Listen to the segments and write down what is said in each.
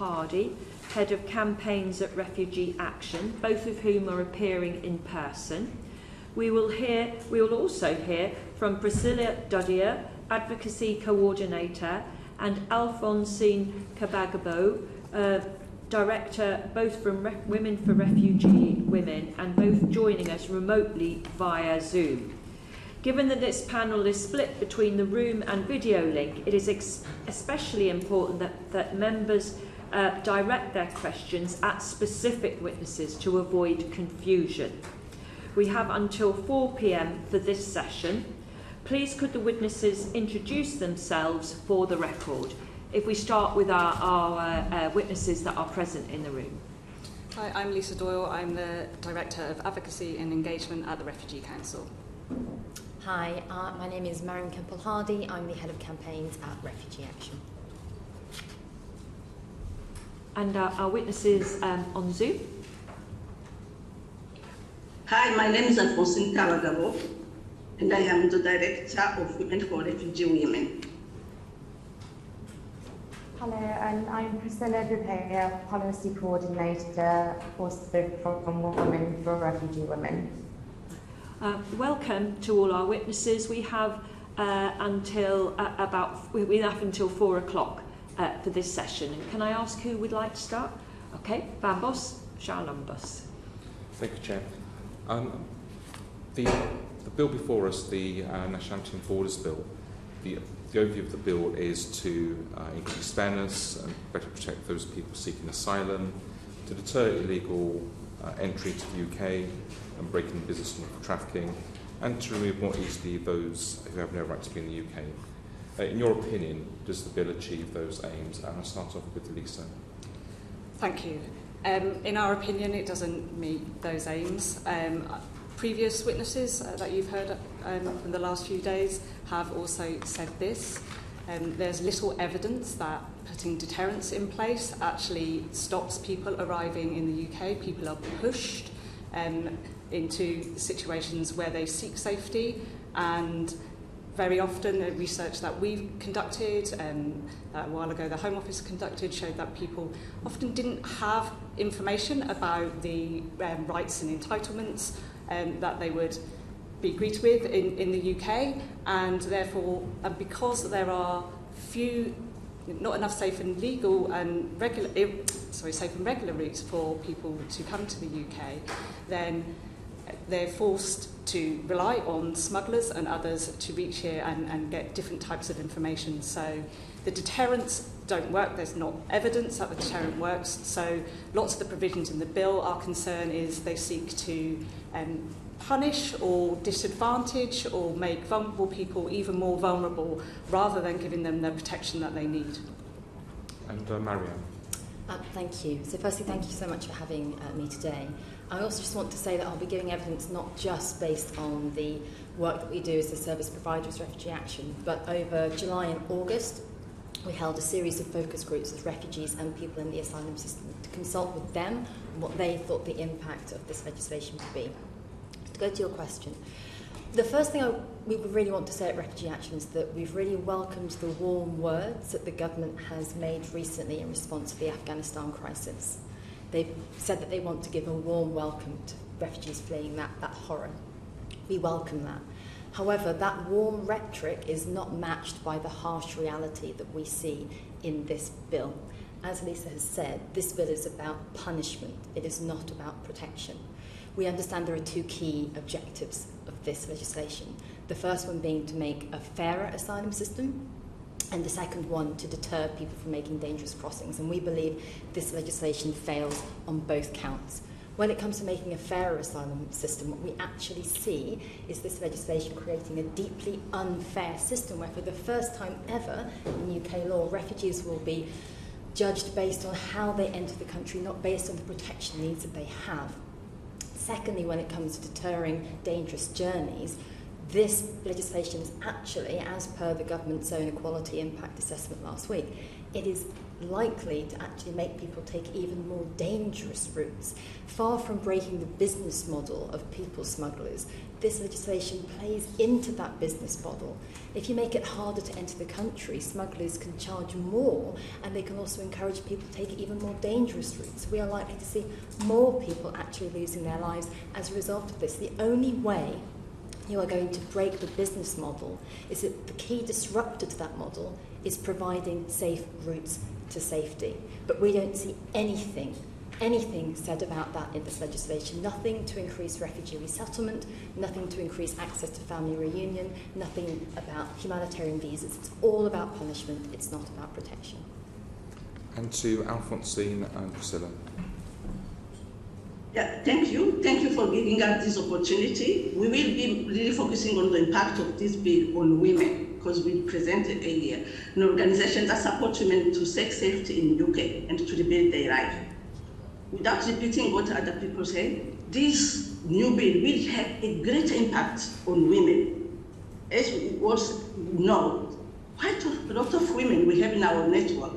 Hardy, Head of Campaigns at Refugee Action, both of whom are appearing in person. We will also hear from Priscilla Dudhia, Advocacy Coordinator, and Alphonsine Kabagabo, Director, both from Women for Refugee Women, and both joining us remotely via Zoom. Given that this panel is split between the room and video link, it is especially important that members direct their questions at specific witnesses to avoid confusion. We have until 4 p.m. for this session. Please could the witnesses introduce themselves for the record? If we start with our witnesses that are present in the room. Hi, I'm Lisa Doyle. I'm the Director of Advocacy and Engagement at the Refugee Council. Hi, my name is Marion Kempel-Hardy. I'm the Head of Campaigns at Refugee Action. And our witnesses on Zoom. Hi, my name is Alphonsine Kabagabo, and I am the Director of Women for Refugee Women. Hello, and I'm Priscilla Dudhia, Policy Coordinator also from Women for Refugee Women. Welcome to all our witnesses. We have until 4 o'clock for this session. And can I ask who would like to start? Okay, Bambos, Charlambos. Thank you, Chair. The bill before us, the Nationality and Borders Bill, the overview of the bill is to increase fairness and better protect those people seeking asylum, to deter illegal entry to the UK and breaking the business model for trafficking, and to remove more easily those who have no right to be in the UK. In your opinion, does the bill achieve those aims? And I'll start off with Lisa. Thank you. In our opinion, it doesn't meet those aims. Previous witnesses that you've heard in the last few days have also said this. There's little evidence that putting deterrence in place actually stops people arriving in the UK. People are pushed into situations where they seek safety, and very often the research that we've conducted a while ago, the Home Office conducted, showed that people often didn't have information about the rights and entitlements that they would be greeted with in the UK, and therefore, because there are not enough safe and regular routes for people to come to the UK, then they're forced to rely on smugglers and others to reach here and get different types of information. So the deterrents don't work. There's not evidence that the deterrent works. So lots of the provisions in the bill, our concern is they seek to punish or disadvantage or make vulnerable people even more vulnerable rather than giving them the protection that they need. And Marianne. Thank you. So firstly, thank you so much for having me today. I also just want to say that I'll be giving evidence not just based on the work that we do as the service providers, Refugee Action, but over July and August, we held a series of focus groups with refugees and people in the asylum system to consult with them on what they thought the impact of this legislation would be. To go to your question, the first thing we really want to say at Refugee Action is that we've really welcomed the warm words that the government has made recently in response to the Afghanistan crisis. They've said that they want to give a warm welcome to refugees fleeing that horror. We welcome that. However, that warm rhetoric is not matched by the harsh reality that we see in this bill. As Lisa has said, this bill is about punishment. It is not about protection. We understand there are two key objectives of this legislation. The first one being to make a fairer asylum system, and the second one to deter people from making dangerous crossings. And we believe this legislation fails on both counts. When it comes to making a fairer asylum system, what we actually see is this legislation creating a deeply unfair system where for the first time ever in UK law, refugees will be judged based on how they enter the country, not based on the protection needs that they have. Secondly, when it comes to deterring dangerous journeys, this legislation is actually, as per the government's own equality impact assessment last week, it is likely to actually make people take even more dangerous routes. Far from breaking the business model of people smugglers, this legislation plays into that business model. If you make it harder to enter the country, smugglers can charge more, and they can also encourage people to take even more dangerous routes. We are likely to see more people actually losing their lives as a result of this. The only way you are going to break the business model is that the key disruptor to that model is providing safe routes to safety. But we don't see anything said about that in this legislation. Nothing to increase refugee resettlement, nothing to increase access to family reunion, nothing about humanitarian visas. It's all about punishment, it's not about protection. And to Alphonsine and Priscilla. Yeah, thank you. Thank you for giving us this opportunity. We will be really focusing on the impact of this bill on women, because we presented earlier an organization that supports women to sex safety in UK and to rebuild their life. Without repeating what other people say, this new bill will have a great impact on women. As we also know, quite a lot of women we have in our network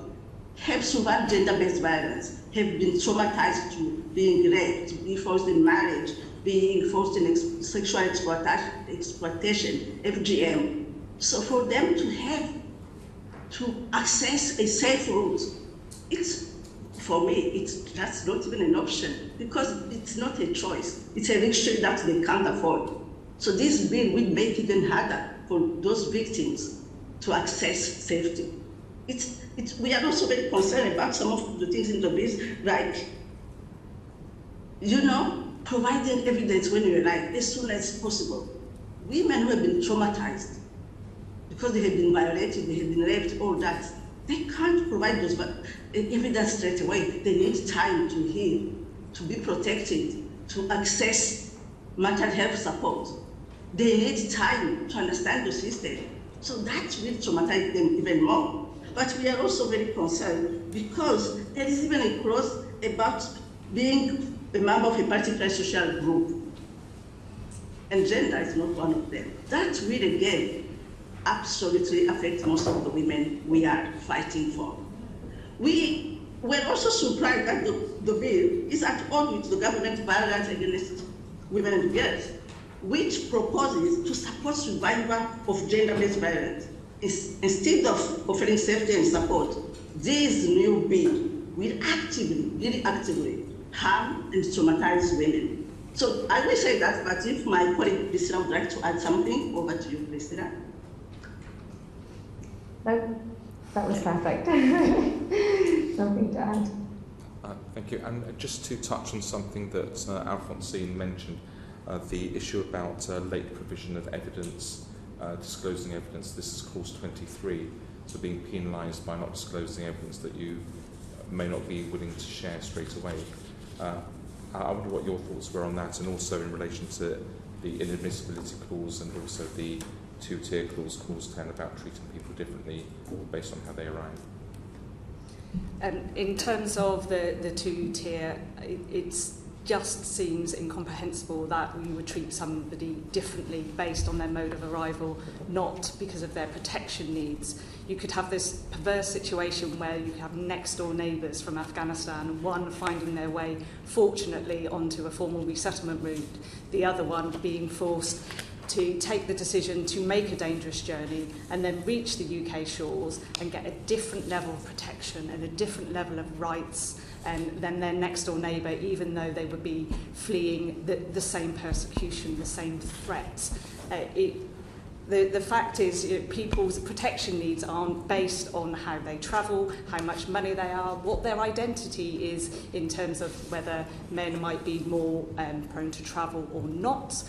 have survived gender-based violence, have been traumatized to being raped, being forced in marriage, being forced in sexual exploitation, FGM. So for them to have to access a safe route, for me, it's just not even an option, because it's not a choice. It's a luxury that they can't afford. So this bill will make it even harder for those victims to access safety. We are also very concerned about some of the things in the bill, like, providing evidence when you're alive as soon as possible. Women who have been traumatized because they have been violated, they have been raped, all that, they can't provide those evidence straight away. They need time to heal, to be protected, to access mental health support. They need time to understand the system. So that will traumatize them even more. But we are also very concerned because there is even a clause about being a member of a particular social group. And gender is not one of them. That will again absolutely affect most of the women we are fighting for. We were also surprised that the bill is at odds with the government violence against women and girls, which proposes to support survivor of gender-based violence. Instead of offering safety and support, this new bill will really actively harm and traumatize women. So I will say that, but if my colleague Priscilla would like to add something, over to you, Priscilla. No, that was perfect. Nothing to add. Thank you. And just to touch on something that Alphonsine mentioned, the issue about late provision of evidence, disclosing evidence. This is clause 23, so being penalised by not disclosing evidence that you may not be willing to share straight away. I wonder what your thoughts were on that, and also in relation to the inadmissibility clause and also the two-tier clause, clause 10, about treating people differently based on how they arrive. In terms of the two-tier, it just seems incomprehensible that we would treat somebody differently based on their mode of arrival, not because of their protection needs. You could have this perverse situation where you have next-door neighbours from Afghanistan, one finding their way, fortunately, onto a formal resettlement route, the other one being forced to take the decision to make a dangerous journey and then reach the UK shores and get a different level of protection and a different level of rights than their next door neighbour, even though they would be fleeing the same persecution, the same threats. The fact is, people's protection needs aren't based on how they travel, how much money they are, what their identity is in terms of whether men might be more prone to travel or not.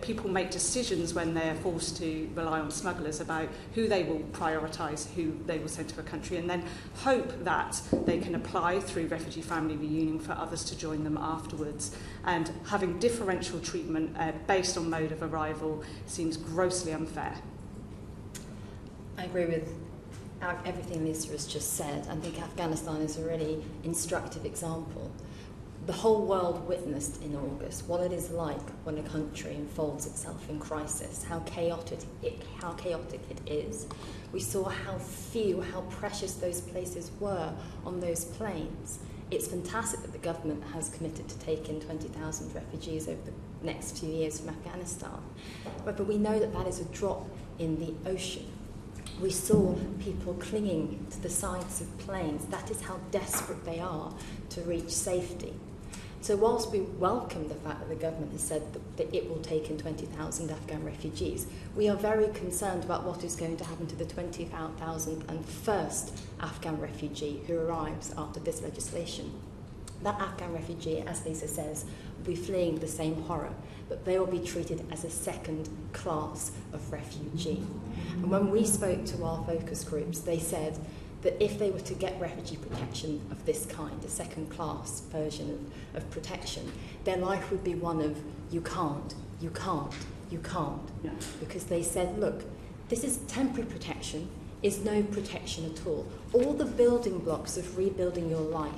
People make decisions when they're forced to rely on smugglers about who they will prioritise, who they will send to a country, and then hope that they can apply through refugee family reunion for others to join them afterwards. And having differential treatment based on mode of arrival seems grossly unfair. I agree with everything Lisa has just said. I think Afghanistan is a really instructive example. The whole world witnessed in August what it is like when a country unfolds itself in crisis, how chaotic it is. We saw how few, how precious those places were on those planes. It's fantastic that the government has committed to take in 20,000 refugees over the next few years from Afghanistan. But we know that that is a drop in the ocean. We saw people clinging to the sides of planes. That is how desperate they are to reach safety. So whilst we welcome the fact that the government has said that it will take in 20,000 Afghan refugees, we are very concerned about what is going to happen to the 20,001st Afghan refugee who arrives after this legislation. That Afghan refugee, as Lisa says, will be fleeing the same horror, but they will be treated as a second class of refugee. And when we spoke to our focus groups, they said that if they were to get refugee protection of this kind, a second class version of protection, their life would be one of you can't, you can't, you can't. Yeah. Because they said, look, this is temporary protection, is no protection at all. All the building blocks of rebuilding your life,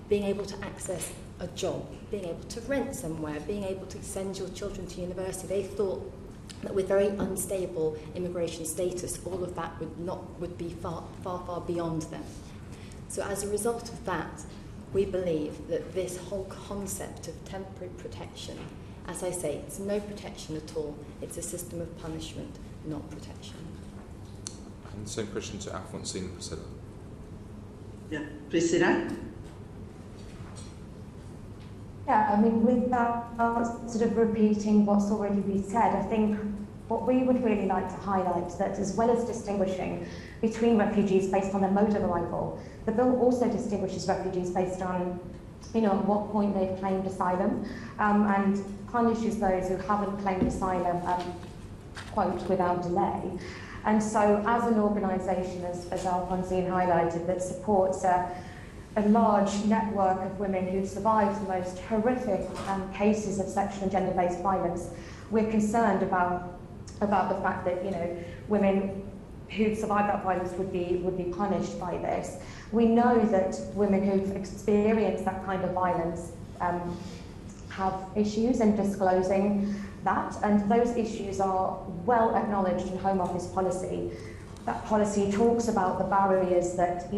being able to access a job, being able to rent somewhere, being able to send your children to university, they thought that with very unstable immigration status, all of that would be far, far, far beyond them. So as a result of that, we believe that this whole concept of temporary protection, as I say, it's no protection at all. It's a system of punishment, not protection. And the same question to Alphonsine Priscilla. Yeah, Priscilla? Yeah, I mean, without sort of repeating what's already been said, I think what we would really like to highlight that as well as distinguishing between refugees based on their mode of arrival, the bill also distinguishes refugees based on, at what point they've claimed asylum, and punishes those who haven't claimed asylum, quote, without delay. And so as an organisation, as Alphonsine highlighted, that supports a large network of women who've survived the most horrific cases of sexual and gender-based violence, we're concerned about the fact that women who've survived that violence would be punished by this. We know that women who've experienced that kind of violence have issues in disclosing that, and those issues are well acknowledged in Home Office policy. That policy talks about the barriers that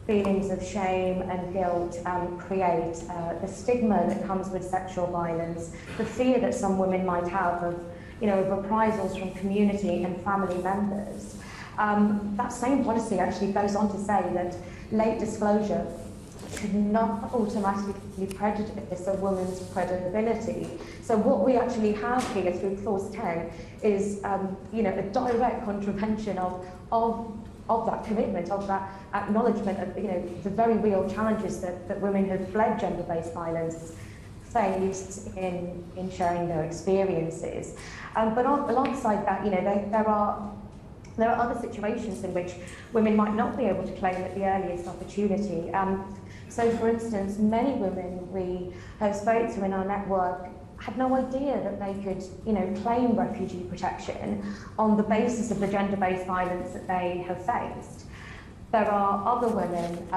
feelings of shame and guilt create, the stigma that comes with sexual violence, the fear that some women might have of reprisals from community and family members. That same policy actually goes on to say that late disclosure should not automatically prejudice a woman's credibility. So what we actually have here through clause 10 is a direct contravention of that commitment, of that acknowledgement of the very real challenges that women who've fled gender-based violence face in sharing their experiences. But alongside that, there are other situations in which women might not be able to claim at the earliest opportunity. So, for instance, many women we have spoke to in our network had no idea that they could, claim refugee protection on the basis of the gender-based violence that they have faced. There are other women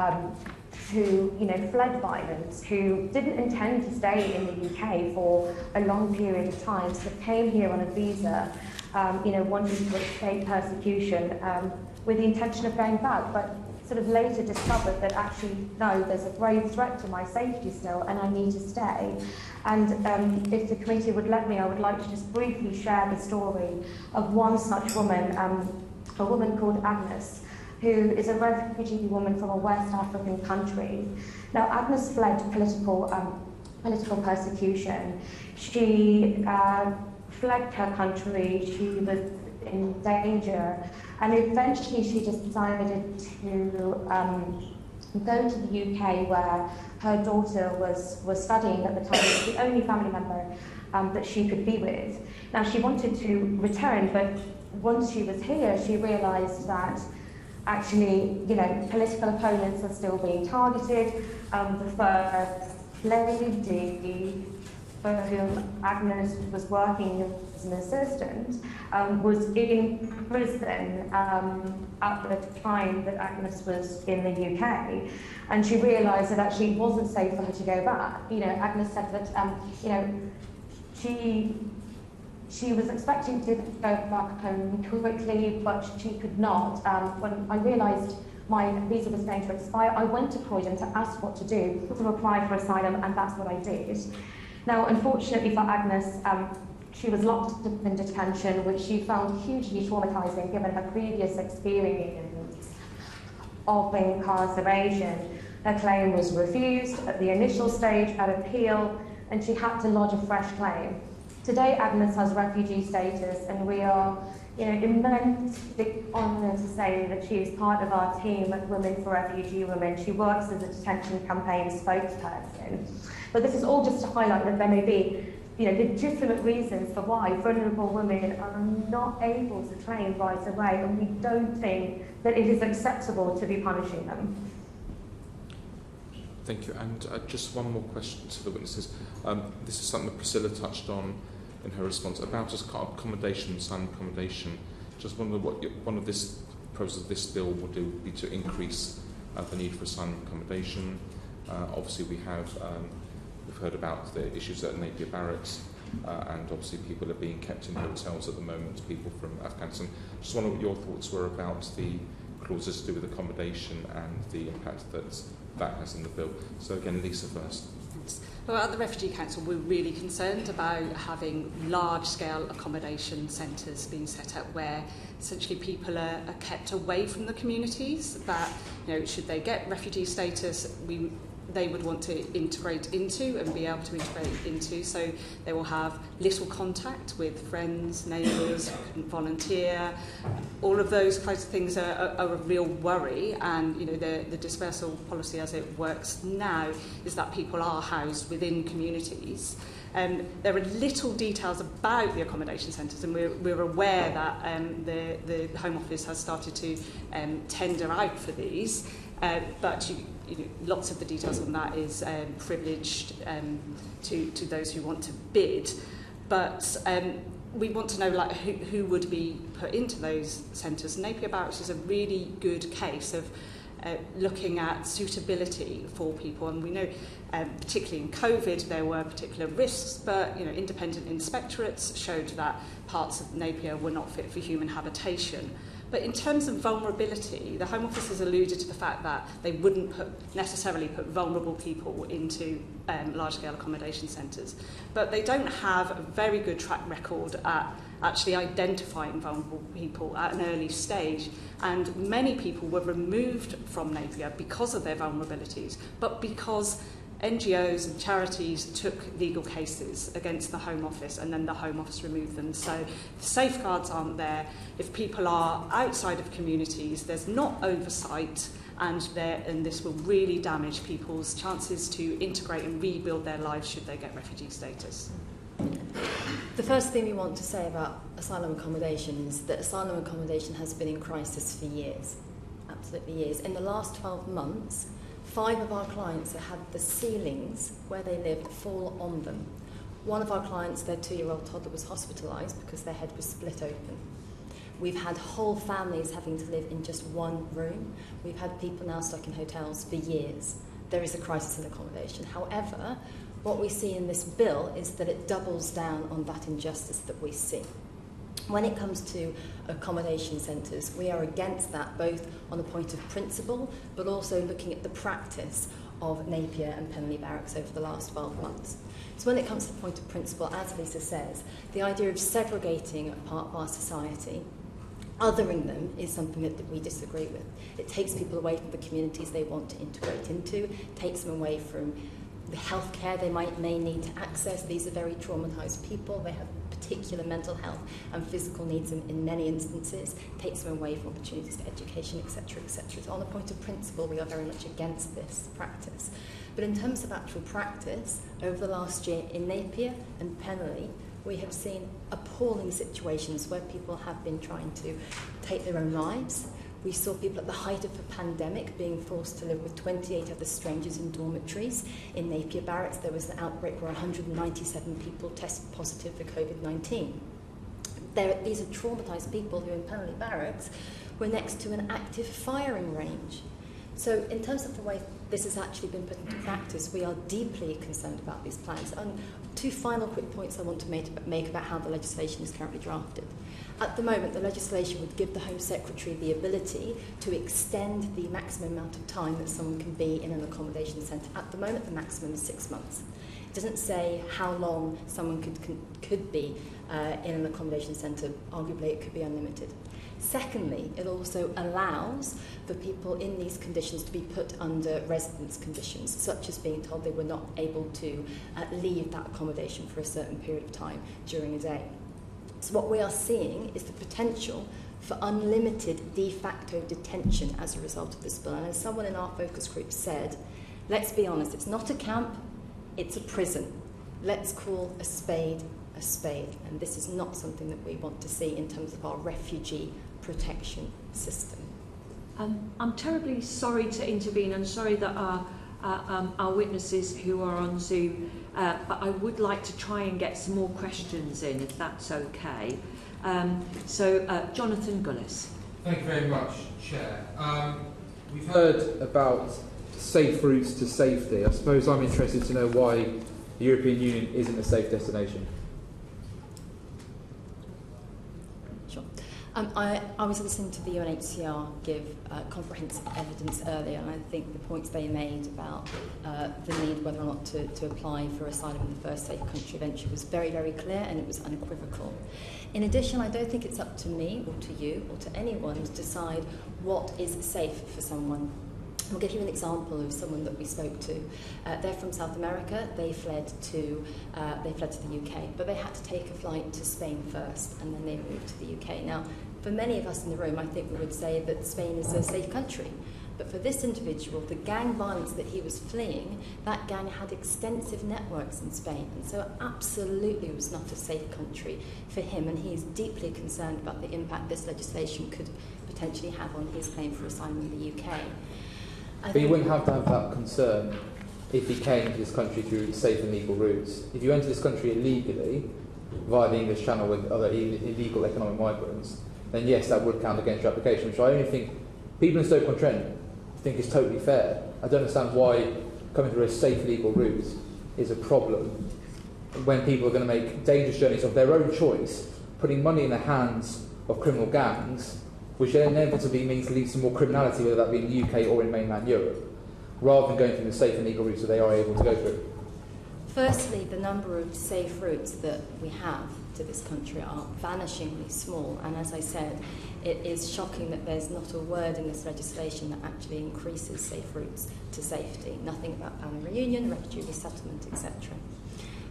who, fled violence, who didn't intend to stay in the UK for a long period of time, so came here on a visa, wanting to escape persecution with the intention of going back, but sort of later discovered that actually, no, there's a grave threat to my safety still, and I need to stay. And if the committee would let me, I would like to just briefly share the story of one such woman, a woman called Agnes, who is a refugee woman from a West African country. Now, Agnes fled political persecution. She fled her country. She was in danger, and eventually she decided to go to the UK, where her daughter was studying at the time. It was the only family member that she could be with. Now, she wanted to return, but once she was here, she realised that actually, political opponents are still being targeted. The First Lady for whom Agnes was working as an assistant, was in prison at the time that Agnes was in the UK, and she realised that actually it wasn't safe for her to go back. You know, Agnes said that she was expecting to go back home quickly, but she could not. When I realised my visa was going to expire, I went to Croydon to ask what to do, to apply for asylum, and that's what I did. Now, unfortunately for Agnes, she was locked up in detention, which she found hugely traumatising given her previous experience of incarceration. Her claim was refused at the initial stage at appeal, and she had to lodge a fresh claim. Today, Agnes has refugee status, and we are immensely honoured to say that she is part of our team at Women for Refugee Women. She works as a detention campaign spokesperson. But this is all just to highlight that there may be legitimate reasons for why vulnerable women are not able to claim right away, and we don't think that it is acceptable to be punishing them. Thank you. And just one more question to the witnesses. This is something that Priscilla touched on in her response about accommodation, asylum accommodation. Just wonder what one of this proposals of this bill will do would be to increase the need for asylum accommodation. Obviously, we've heard about the issues at Napier Barracks, and obviously people are being kept in hotels at the moment, people from Afghanistan. Just wonder what your thoughts were about the clauses to do with accommodation and the impact that has in the bill. So again, Lisa first. Well, at the Refugee Council, we're really concerned about having large-scale accommodation centres being set up where essentially people are kept away from the communities that, should they get refugee status, they would want to integrate into and be able to integrate into. So they will have little contact with friends, neighbours, couldn't volunteer. All of those kinds of things are a real worry. And the dispersal policy as it works now is that people are housed within communities. There are little details about the accommodation centres, and we're aware that the Home Office has started to tender out for these. But lots of the details on that is privileged to those who want to bid. But we want to know who would be put into those centres. Napier Barracks is a really good case of looking at suitability for people, and we know particularly in COVID there were particular risks, but independent inspectorates showed that parts of Napier were not fit for human habitation. But in terms of vulnerability, the Home Office has alluded to the fact that they wouldn't necessarily put vulnerable people into large-scale accommodation centres. But they don't have a very good track record at actually identifying vulnerable people at an early stage. And many people were removed from Napier because of their vulnerabilities, but because NGOs and charities took legal cases against the Home Office, and then the Home Office removed them. So the safeguards aren't there. If people are outside of communities, there's not oversight, and this will really damage people's chances to integrate and rebuild their lives should they get refugee status. The first thing we want to say about asylum accommodation is that asylum accommodation has been in crisis for years, absolutely years. In the last 12 months, 5 of our clients have had the ceilings where they live fall on them. One of our clients, their 2-year-old toddler, was hospitalised because their head was split open. We've had whole families having to live in just one room. We've had people now stuck in hotels for years. There is a crisis in accommodation. However, what we see in this bill is that it doubles down on that injustice that we see. When it comes to accommodation centres, we are against that, both on the point of principle, but also looking at the practice of Napier and Penley Barracks over the last 12 months. So when it comes to the point of principle, as Lisa says, the idea of segregating a part of our society, othering them, is something that we disagree with. It takes people away from the communities they want to integrate into, takes them away from the healthcare they may need to access. These are very traumatised people. They have particular mental health and physical needs in many instances, takes them away from opportunities for education, etc., etc. So on the point of principle, we are very much against this practice. But in terms of actual practice, over the last year in Napier and Penley, we have seen appalling situations where people have been trying to take their own lives, We saw people at the height of the pandemic being forced to live with 28 other strangers in dormitories. In Napier Barracks, there was an outbreak where 197 people tested positive for COVID-19. These are traumatised people who in Penley Barracks were next to an active firing range. So in terms of the way this has actually been put into practice, we are deeply concerned about these plans. And two final quick points I want to make about how the legislation is currently drafted. At the moment, the legislation would give the Home Secretary the ability to extend the maximum amount of time that someone can be in an accommodation centre. At the moment, the maximum is 6 months. It doesn't say how long someone could be in an accommodation centre. Arguably, it could be unlimited. Secondly, it also allows for people in these conditions to be put under residence conditions, such as being told they were not able to leave that accommodation for a certain period of time during a day. So what we are seeing is the potential for unlimited de facto detention as a result of this bill. And as someone in our focus group said, let's be honest, it's not a camp, it's a prison. Let's call a spade a spade. And this is not something that we want to see in terms of our refugee protection system. I'm terribly sorry to intervene and sorry that our witnesses who are on Zoom, but I would like to try and get some more questions in, if that's okay. Jonathan Gullis. Thank you very much, Chair. We've heard about safe routes to safety. I suppose I'm interested to know why the European Union isn't a safe destination. Sure. I was listening to the UNHCR give comprehensive evidence earlier, and I think the points they made about the need whether or not to apply for asylum in the first safe country of entry was very, very clear, and it was unequivocal. In addition, I don't think it's up to me or to you or to anyone to decide what is safe for someone. I'll give you an example of someone that we spoke to. They're from South America. They fled to the UK, but they had to take a flight to Spain first, and then they moved to the UK. Now, for many of us in the room, I think we would say that Spain is a safe country. But for this individual, the gang violence that he was fleeing, that gang had extensive networks in Spain, and so it absolutely was not a safe country for him, and he is deeply concerned about the impact this legislation could potentially have on his claim for asylum in the UK. But you wouldn't have to have that concern if he came to this country through safe and legal routes. If you enter this country illegally, via the English Channel with other illegal economic migrants, then yes, that would count against your application, which I only think people in Stoke-on-Trent think is totally fair. I don't understand why coming through a safe legal route is a problem when people are going to make dangerous journeys of their own choice, putting money in the hands of criminal gangs, which inevitably means leads to more criminality, whether that be in the UK or in mainland Europe, rather than going through the safe and legal routes that they are able to go through. Firstly, the number of safe routes that we have to this country are vanishingly small, and as I said, it is shocking that there's not a word in this legislation that actually increases safe routes to safety. Nothing about family reunion, refugee resettlement, etc.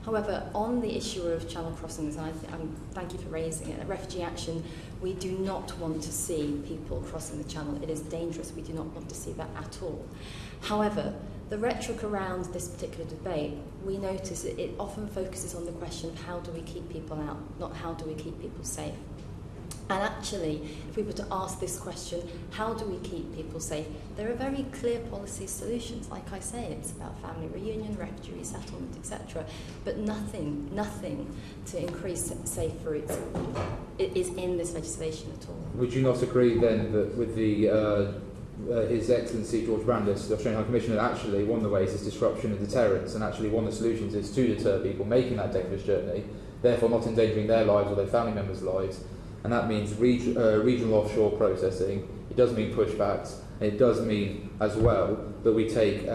However, on the issue of channel crossings, and thank you for raising it, at Refugee Action, we do not want to see people crossing the channel. It is dangerous. We do not want to see that at all. However, the rhetoric around this particular debate, we notice it often focuses on the question of how do we keep people out, not how do we keep people safe. And actually, if we were to ask this question, how do we keep people safe? There are very clear policy solutions. Like I say, it's about family reunion, refugee resettlement, etc. But nothing to increase safe routes is in this legislation at all. Would you not agree then that with the His Excellency George Brandis, the Australian High Commissioner, actually one of the ways is disruption and deterrence, and actually one of the solutions is to deter people making that dangerous journey, therefore not endangering their lives or their family members' lives, and that means regional offshore processing. It does mean pushbacks, and it does mean as well that we take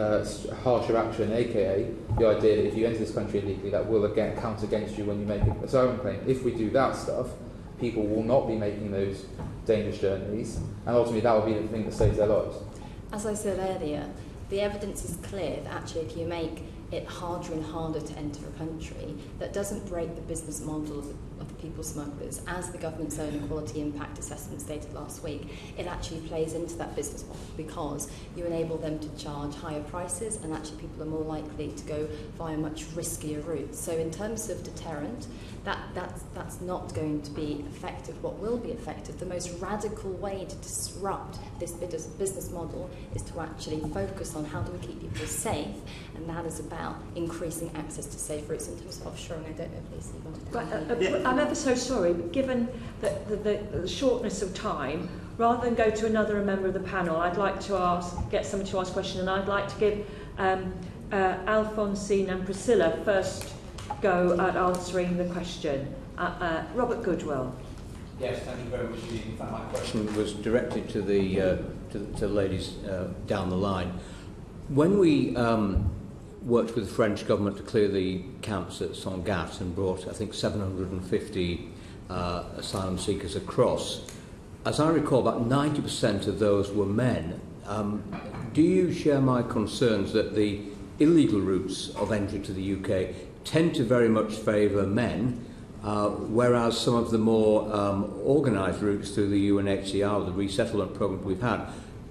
harsher action, aka the idea that if you enter this country illegally, that will again count against you when you make an asylum claim. If we do that stuff, people will not be making those dangerous journeys, and ultimately that will be the thing that saves their lives. As I said earlier, the evidence is clear that actually if you make it harder and harder to enter a country, that doesn't break the business model of the people smugglers, as the government's own equality impact assessment stated last week, it actually plays into that business model because you enable them to charge higher prices, and actually people are more likely to go via much riskier routes. So in terms of deterrent, that's not going to be effective. What will be effective, the most radical way to disrupt this business model is to actually focus on how do we keep people safe, and that is about increasing access to safe routes. In terms of offshoring, I don't know if Lisa wanted to I'm ever so sorry, but given the shortness of time, rather than go to another member of the panel, I'd like to get someone to ask a question, and I'd like to give Alphonsine and Priscilla first go at answering the question. Robert Goodwill. Yes, thank you very much indeed. In fact, my question was directed to the ladies down the line. When we worked with the French government to clear the camps at Sangatte and brought, I think, 750 asylum seekers across, as I recall, about 90% of those were men. Do you share my concerns that the illegal routes of entry to the UK tend to very much favour men, whereas some of the more organised routes through the UNHCR, the resettlement programme we've had,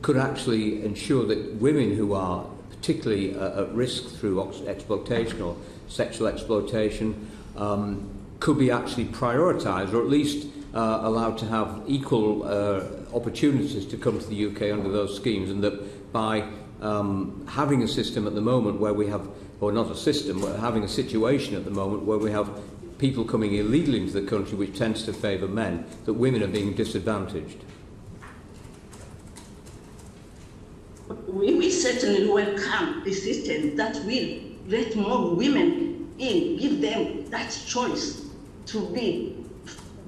could actually ensure that women who are particularly at risk through exploitation or sexual exploitation could be actually prioritised, or at least allowed to have equal opportunities to come to the UK under those schemes, and that by having a system at the moment where we have, or not a system, but having a situation at the moment where we have people coming illegally into the country which tends to favour men, that women are being disadvantaged? We certainly welcome a system that will let more women in, give them that choice to be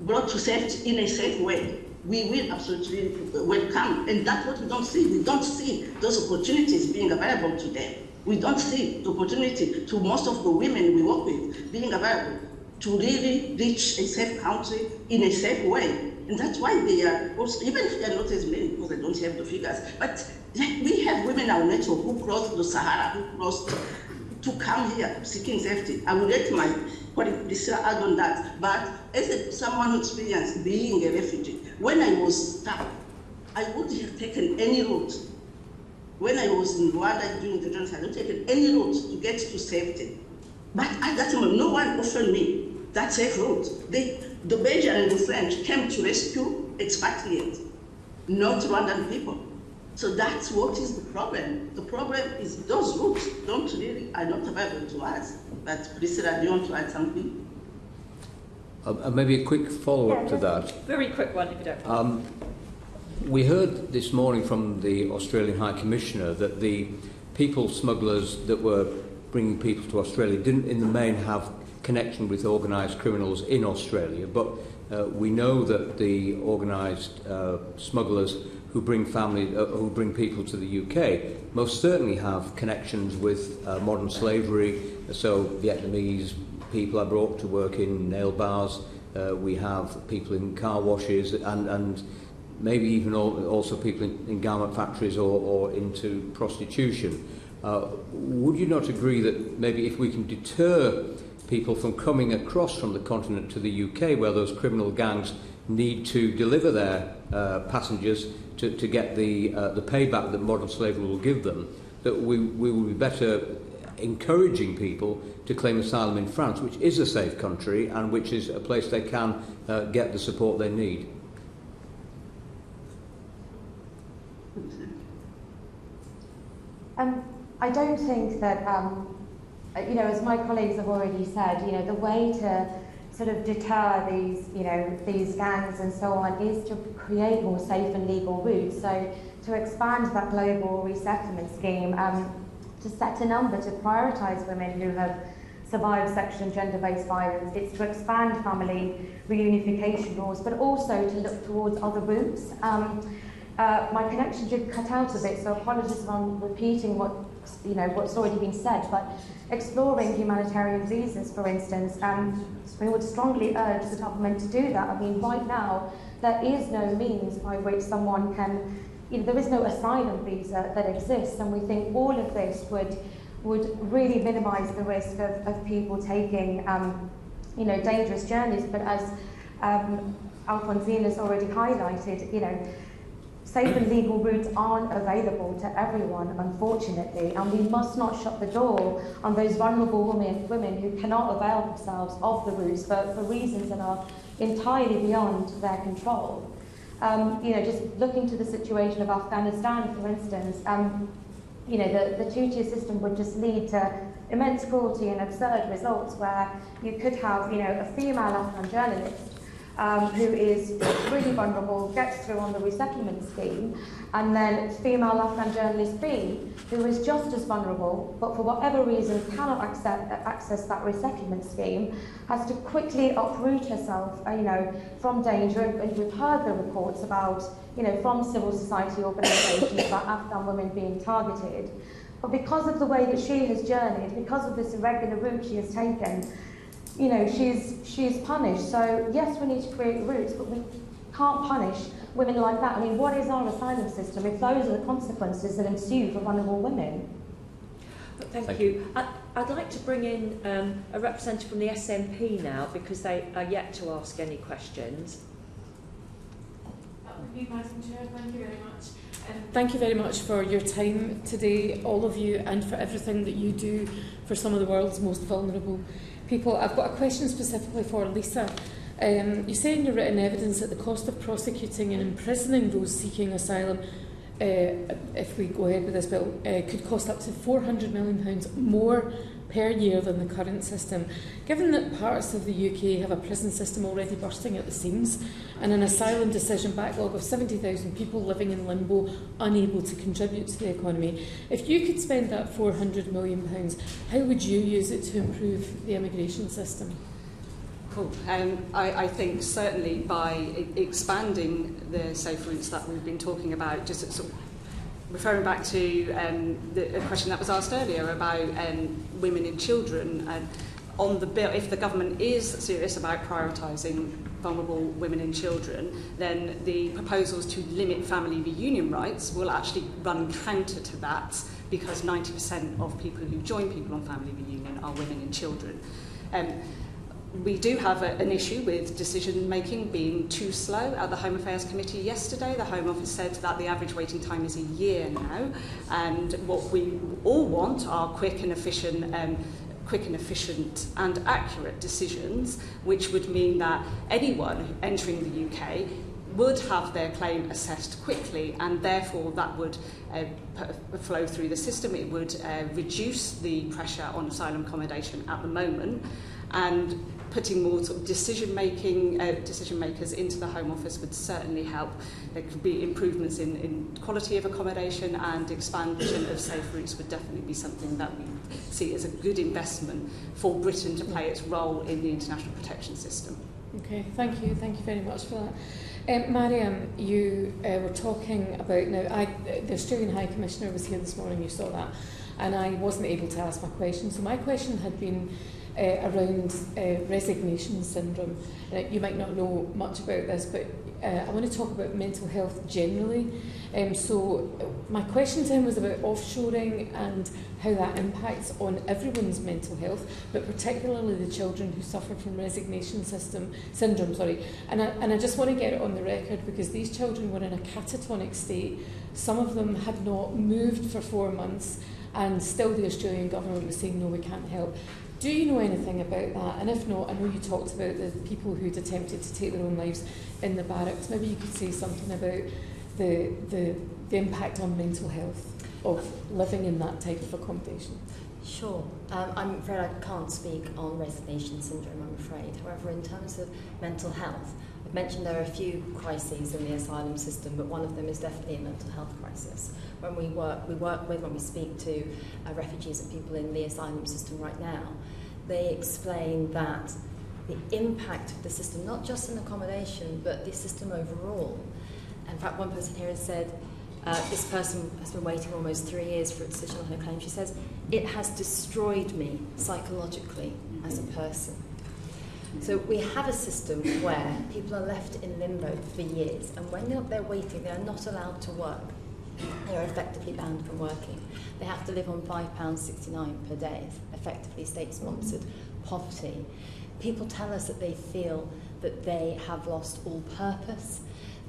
brought to safety in a safe way. We will absolutely welcome, and that's what we don't see. We don't see those opportunities being available to them. We don't see the opportunity to most of the women we work with being available to really reach a safe country in a safe way. And that's why they are also, even if they are not as many, because I don't have the figures, but we have women in our network who cross the Sahara, who cross to come here seeking safety. I will let my colleague Priscilla add on that. But as someone who experienced being a refugee, when I was stuck, I would have taken any route. When I was in Rwanda during the genocide, I would have taken any route to get to safety. But at that time, no one offered me that safe route. The Belgian and the French came to rescue expatriates, not Rwandan people. So that's what is the problem. The problem is those routes are not available to us. But Priscilla, do you want to add something? Maybe a quick follow-up to that. Very quick one, if you don't mind. We heard this morning from the Australian High Commissioner that the people smugglers that were bringing people to Australia didn't in the main have connection with organised criminals in Australia, but we know that the organised smugglers who bring people to the UK most certainly have connections with modern slavery. So Vietnamese people are brought to work in nail bars. We have people in car washes, and maybe even also people in garment factories or into prostitution. Would you not agree that maybe if we can deter people from coming across from the continent to the UK, where those criminal gangs need to deliver their passengers to get the payback that modern slavery will give them, that we will be better encouraging people to claim asylum in France, which is a safe country and which is a place they can get the support they need? I don't think that, as my colleagues have already said, the way to sort of deter these gangs and so on is to create more safe and legal routes. So to expand that global resettlement scheme, to set a number, to prioritise women who have survived sexual and gender-based violence, it's to expand family reunification laws, but also to look towards other routes. My connection did cut out a bit, so apologies if I'm repeating what's already been said, but exploring humanitarian visas, for instance, we would strongly urge the government to do that. I mean, right now, there is no means by which someone can, there is no asylum visa that exists, and we think all of this would really minimise the risk of people taking, dangerous journeys. But as Alphonsine has already highlighted, you know, safe and legal routes aren't available to everyone, unfortunately, and we must not shut the door on those vulnerable women who cannot avail themselves of the routes for reasons that are entirely beyond their control. You know, just looking to the situation of Afghanistan, for instance, you know, the two-tier system would just lead to immense cruelty and absurd results where you could have, you know, a female Afghan journalist who is really vulnerable, gets through on the resettlement scheme, and then female Afghan journalist B, who is just as vulnerable, but for whatever reason cannot access that resettlement scheme, has to quickly uproot herself, you know, from danger. And we've heard the reports about, you know, from civil society organisations about Afghan women being targeted. But because of the way that she has journeyed, because of this irregular route she has taken, you know, she's punished. So yes, we need to create routes, but we can't punish women like that. I mean, what is our asylum system if those are the consequences that ensue for vulnerable women? Thank you. I'd like to bring in a representative from the SNP now, because they are yet to ask any questions. That would be Madam Chair. Thank you very much. Thank you very much for your time today, all of you, and for everything that you do for some of the world's most vulnerable people. I've got a question specifically for Lisa. You say in your written evidence that the cost of prosecuting and imprisoning those seeking asylum, if we go ahead with this bill, could cost up to £400 million more per year than the current system. Given that parts of the UK have a prison system already bursting at the seams and an asylum decision backlog of 70,000 people living in limbo, unable to contribute to the economy, if you could spend that £400 million, how would you use it to improve the immigration system? Cool. I think certainly by expanding the safe routes that we've been talking about, just sort of referring back to a question that was asked earlier about women and children, on the bill, if the government is serious about prioritising vulnerable women and children, then the proposals to limit family reunion rights will actually run counter to that, because 90% of people who join people on family reunion are women and children. We do have an issue with decision-making being too slow. At the Home Affairs Committee yesterday, the Home Office said that the average waiting time is a year now, and what we all want are quick and efficient and accurate decisions, which would mean that anyone entering the UK would have their claim assessed quickly, and therefore that would flow through the system. It would reduce the pressure on asylum accommodation at the moment, and putting more sort of decision makers into the Home Office would certainly help. There could be improvements in quality of accommodation, and expansion of safe routes would definitely be something that we see as a good investment for Britain to play its role in the international protection system. Okay, thank you very much for that. Mariam, you were talking about, the Australian High Commissioner was here this morning, you saw that, and I wasn't able to ask my question. So my question had been around resignation syndrome. You might not know much about this, but I want to talk about mental health generally. So my question to him was about offshoring and how that impacts on everyone's mental health, but particularly the children who suffer from resignation syndrome. And I just want to get it on the record, because these children were in a catatonic state. Some of them had not moved for 4 months, and still the Australian government was saying, no, we can't help. Do you know anything about that? And if not, I know you talked about the people who'd attempted to take their own lives in the barracks. Maybe you could say something about the impact on mental health of living in that type of accommodation. Sure. I'm afraid I can't speak on resignation syndrome, I'm afraid. However, in terms of mental health, I've mentioned there are a few crises in the asylum system, but one of them is definitely a mental health crisis. When we speak to refugees and people in the asylum system right now, they explain that the impact of the system, not just in accommodation, but the system overall. In fact, one person here has said, this person has been waiting almost 3 years for a decision on her claim. She says, it has destroyed me psychologically as a person. So we have a system where people are left in limbo for years, and when they're waiting, they are not allowed to work. They are effectively banned from working. They have to live on £5.69 per day, effectively state-sponsored poverty. People tell us that they feel that they have lost all purpose,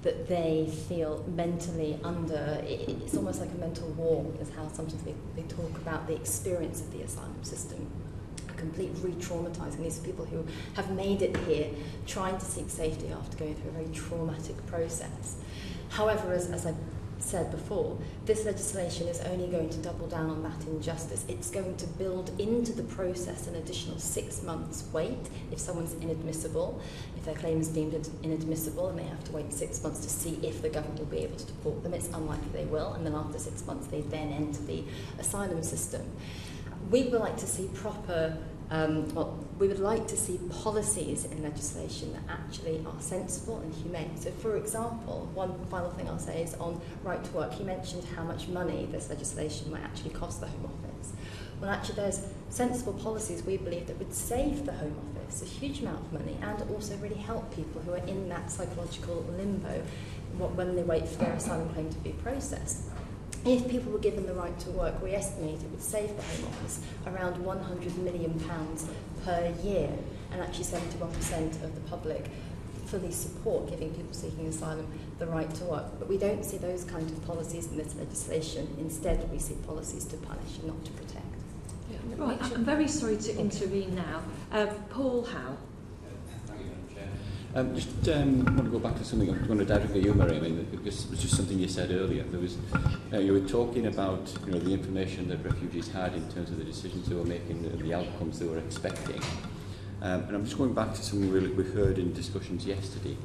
that they feel mentally under, it's almost like a mental war, is how sometimes they talk about the experience of the asylum system. Complete re-traumatising. These are people who have made it here, trying to seek safety after going through a very traumatic process. However, as I said before, this legislation is only going to double down on that injustice. It's going to build into the process an additional 6 months wait if someone's inadmissible, if their claim is deemed inadmissible, and they have to wait 6 months to see if the government will be able to deport them. It's unlikely they will, and then after 6 months they then enter the asylum system. We would like to see we would like to see policies in legislation that actually are sensible and humane. So, for example, one final thing I'll say is on right to work. You mentioned how much money this legislation might actually cost the Home Office. Well, actually, there's sensible policies we believe that would save the Home Office a huge amount of money and also really help people who are in that psychological limbo when they wait for their asylum claim to be processed. If people were given the right to work, we estimate it would save the Home Office around £100 million per year, and actually 71% of the public fully support giving people seeking asylum the right to work. But we don't see those kinds of policies in this legislation. Instead, we see policies to punish and not to protect. Yeah, Right, I'm very sorry to intervene now. Paul Howe. Just want to go back to something I wanted to add with you, Mary. I mean, it was just something you said earlier. There was, you were talking about the information that refugees had in terms of the decisions they were making, the outcomes they were expecting. And I'm just going back to something we heard in discussions yesterday,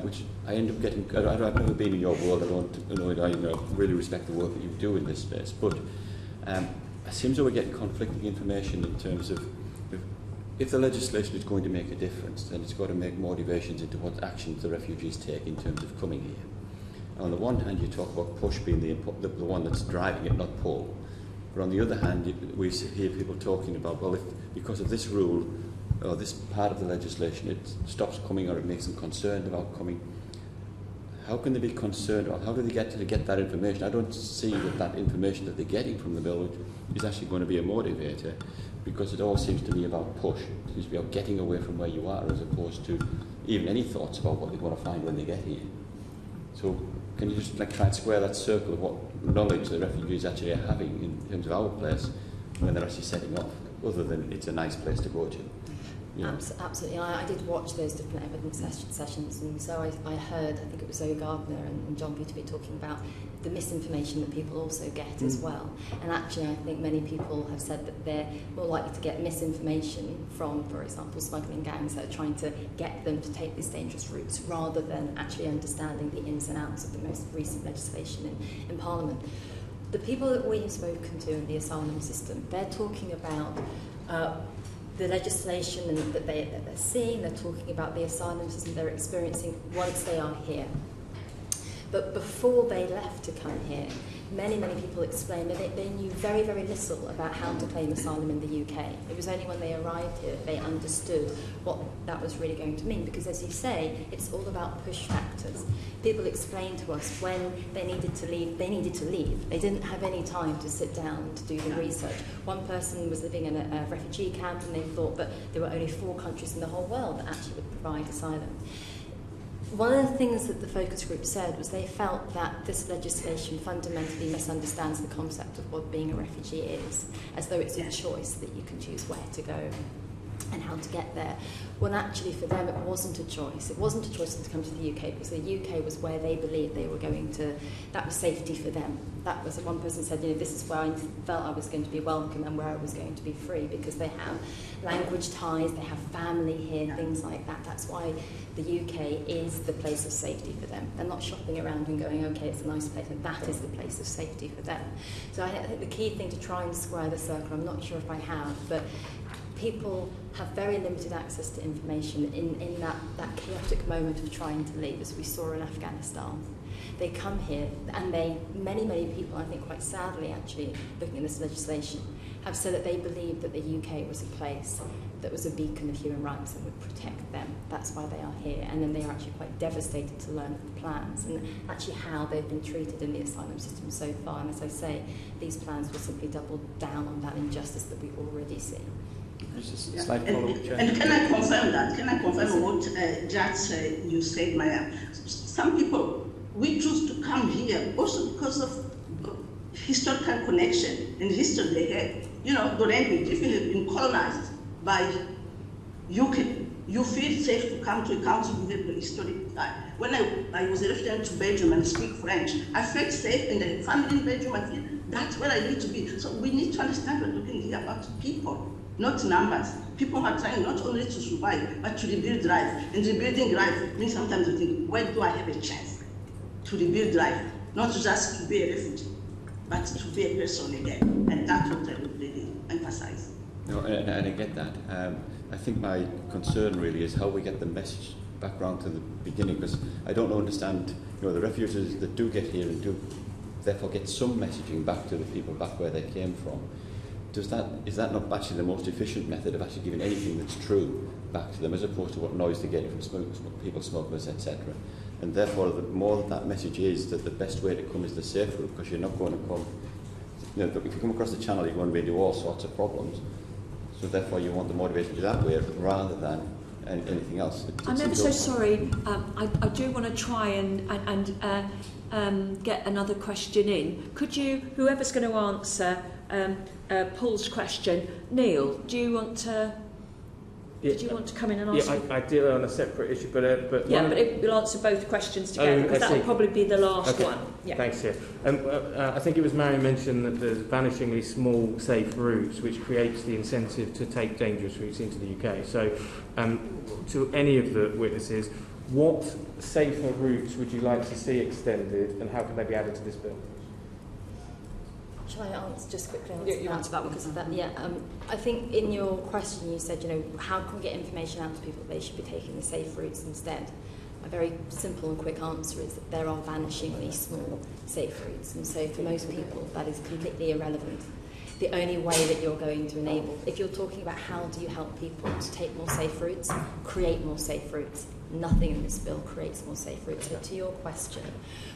which I end up getting. I've never been in your world. I really respect the work that you do in this space, but it seems that we're getting conflicting information in terms of. If the legislation is going to make a difference, then it's got to make motivations into what actions the refugees take in terms of coming here. On the one hand, you talk about push being the one that's driving it, not pull. But on the other hand, we hear people talking about, well, if because of this rule or this part of the legislation, it stops coming or it makes them concerned about coming. How can they be concerned, or how do they get that information? I don't see that information that they're getting from the bill is actually going to be a motivator, because it all seems to be about push. It seems to be about getting away from where you are, as opposed to even any thoughts about what they're going to find when they get here. So can you just try and square that circle of what knowledge the refugees actually are having in terms of our place when they're actually setting off, other than it's a nice place to go to? Absolutely. I did watch those different evidence sessions, and so I heard, I think it was Zoe Gardner and John Butterby talking about the misinformation that people also get as well. And actually, I think many people have said that they're more likely to get misinformation from, for example, smuggling gangs that are trying to get them to take these dangerous routes, rather than actually understanding the ins and outs of the most recent legislation in Parliament. The people that we have spoken to in the asylum system, they're talking about the legislation that they're seeing. They're talking about the asylum system they're experiencing once they are here. But before they left to come here, many people explained that they knew very, very little about how to claim asylum in the UK. It was only when they arrived here that they understood what that was really going to mean, because, as you say, it's all about push factors. People explained to us when they needed to leave, they needed to leave. They didn't have any time to sit down to do the research. One person was living in a refugee camp, and they thought that there were only 4 countries in the whole world that actually would provide asylum. One of the things that the focus group said was they felt that this legislation fundamentally misunderstands the concept of what being a refugee is, as though it's a choice that you can choose where to go and how to get there. When actually for them it wasn't a choice. It wasn't a choice to come to the UK, because the UK was where they believed they were going to, that was safety for them. That was, one person said, this is where I felt I was going to be welcome and where I was going to be free, because they have language ties, they have family here, things like that. That's why the UK is the place of safety for them. They're not shopping around and going, okay, it's a nice place, and that is the place of safety for them. So I think the key thing to try and square the circle, I'm not sure if I have, but people have very limited access to information in that chaotic moment of trying to leave, as we saw in Afghanistan. They come here, and many people, I think quite sadly actually, looking at this legislation, have said that they believe that the UK was a place that was a beacon of human rights and would protect them. That's why they are here. And then they are actually quite devastated to learn of the plans and actually how they've been treated in the asylum system so far. And as I say, these plans will simply double down on that injustice that we already see. Just a slight follow-up, Chair. And can I confirm that? Can I confirm what Judge you said, Maya? Some people, we choose to come here also because of historical connection and history they have. You know, the language, if you have been colonized by UK, you feel safe to come to a country you have the history. When I was a refugee to Belgium and speak French, I felt safe and the family in Belgium, I feel that's where I need to be. So we need to understand we're talking here about people, not numbers. People are trying not only to survive, but to rebuild life. And rebuilding life means sometimes you think, where do I have a chance to rebuild life? Not just to be a refugee, but to be a person again. And that's what I would really emphasize. No, and I get that. I think my concern really is how we get the message back round to the beginning, because I don't understand, the refugees that do get here and do therefore get some messaging back to the people back where they came from. Is that not actually the most efficient method of actually giving anything that's true back to them, as opposed to what noise they're getting from people, smugglers, etc.? And therefore, the more that message is that the best way to come is the safe route, because you're not going to come, if you come across the channel, you're going to be into all sorts of problems. So therefore, you want the motivation to do that way rather than anything else. I'm ever so sorry. I do want to try and get another question in. Could you, whoever's going to answer Paul's question, Neil, do you want to? Did you want to come in and answer? Yeah, I did on a separate issue, but we'll answer both questions together, because that will probably be the last one. Yeah. Thanks, yeah. I think it was Mary mentioned that there's vanishingly small safe routes, which creates the incentive to take dangerous routes into the UK. So, to any of the witnesses, what safer routes would you like to see extended, and how can they be added to this bill? Shall I answer just quickly? You answer that one because of that. Yeah, I think in your question you said, how can we get information out to people that they should be taking the safe routes instead? A very simple and quick answer is that there are vanishingly small safe routes, and so for most people that is completely irrelevant. The only way that you're going to enable, if you're talking about how do you help people to take more safe routes, create more safe routes. Nothing in this bill creates more safe routes. So to your question,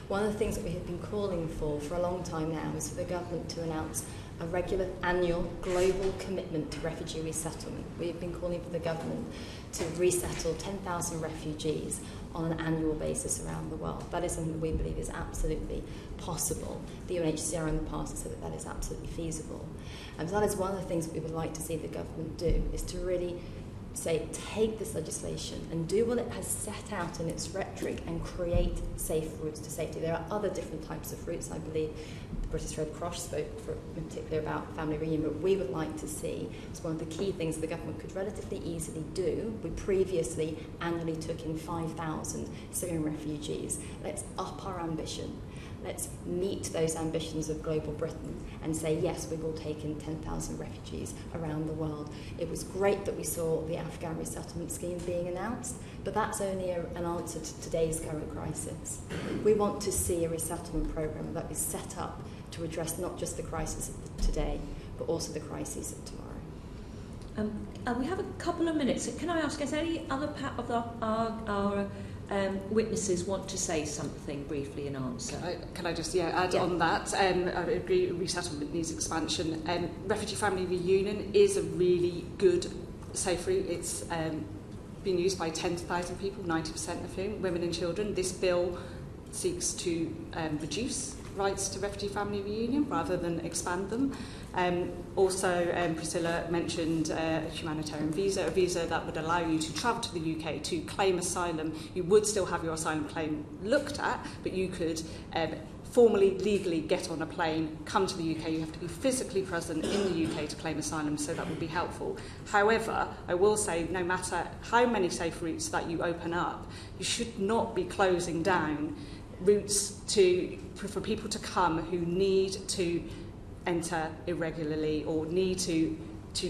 one of the things that we have been calling for a long time now is for the government to announce a regular annual global commitment to refugee resettlement. We've been calling for the government to resettle 10,000 refugees on an annual basis around the world. That is something that we believe is absolutely possible. The UNHCR in the past has said that is absolutely feasible. And so that is one of the things that we would like to see the government do, is to really say, take this legislation and do what it has set out in its rhetoric and create safe routes to safety. There are other different types of routes. I believe the British Red Cross spoke in particular about family reunion, but we would like to see, it's one of the key things the government could relatively easily do. We previously annually took in 5,000 Syrian refugees. Let's up our ambition. Let's meet those ambitions of global Britain and say, yes, we will take in 10,000 refugees around the world. It was great that we saw the Afghan resettlement scheme being announced, but that's only an answer to today's current crisis. We want to see a resettlement programme that is set up to address not just the crisis of today, but also the crises of tomorrow. We have a couple of minutes. Can I ask, is any other part of our witnesses want to say something briefly in answer? Can I just add on that? I agree, resettlement needs expansion. Refugee family reunion is a really good safe route. It's been used by 10,000 people, 90% of whom women and children. This bill seeks to reduce rights to refugee family reunion rather than expand them. Also, Priscilla mentioned a humanitarian visa, a visa that would allow you to travel to the UK to claim asylum. You would still have your asylum claim looked at, but you could formally, legally get on a plane, come to the UK. You have to be physically present in the UK to claim asylum, so that would be helpful. However, I will say, no matter how many safe routes that you open up, you should not be closing down routes for people to come who need to enter irregularly or need to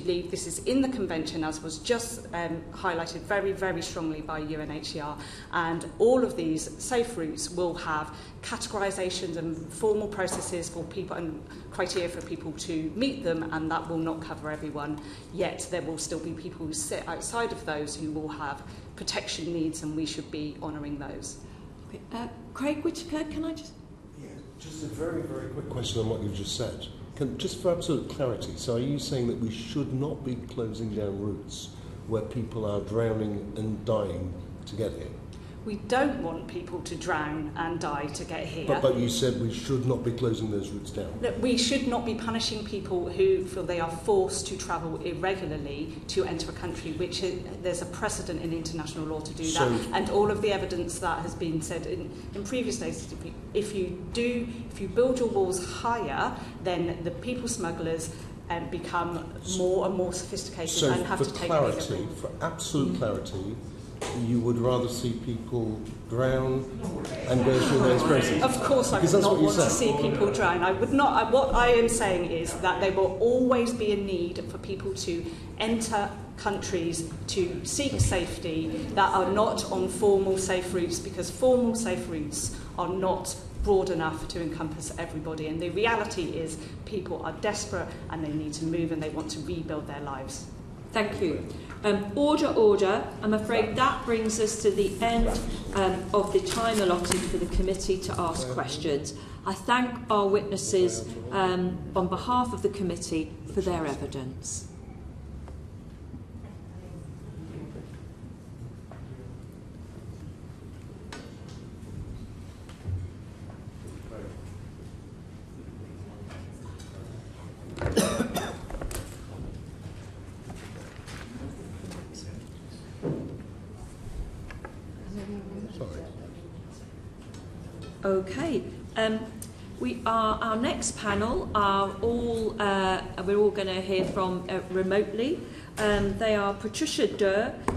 leave. This is in the convention, as was just highlighted very, very strongly by UNHCR, and all of these safe routes will have categorisations and formal processes for people and criteria for people to meet them, and that will not cover everyone. Yet there will still be people who sit outside of those who will have protection needs, and we should be honouring those. Okay. Craig Whitaker, can I just... Yeah, just a very, very quick question on what you just said. Just for absolute clarity, so are you saying that we should not be closing down routes where people are drowning and dying to get here? We don't want people to drown and die to get here. But you said we should not be closing those routes down. That we should not be punishing people who feel they are forced to travel irregularly to enter a country, which there's a precedent in international law to do that. And all of the evidence that has been said in previous days, if you build your walls higher, then the people smugglers become more and more sophisticated and have to take clarity, for absolute clarity, you would rather see people drown and go through those processes? Of course I would not want to see people drown. I would not. What I am saying is that there will always be a need for people to enter countries to seek safety that are not on formal safe routes, because formal safe routes are not broad enough to encompass everybody. And the reality is people are desperate and they need to move and they want to rebuild their lives. Thank you. Order. I'm afraid that brings us to the end of the time allotted for the committee to ask questions. I thank our witnesses on behalf of the committee for their evidence. Okay. Our next panel are all we're all going to hear from remotely. They are Patricia Durr,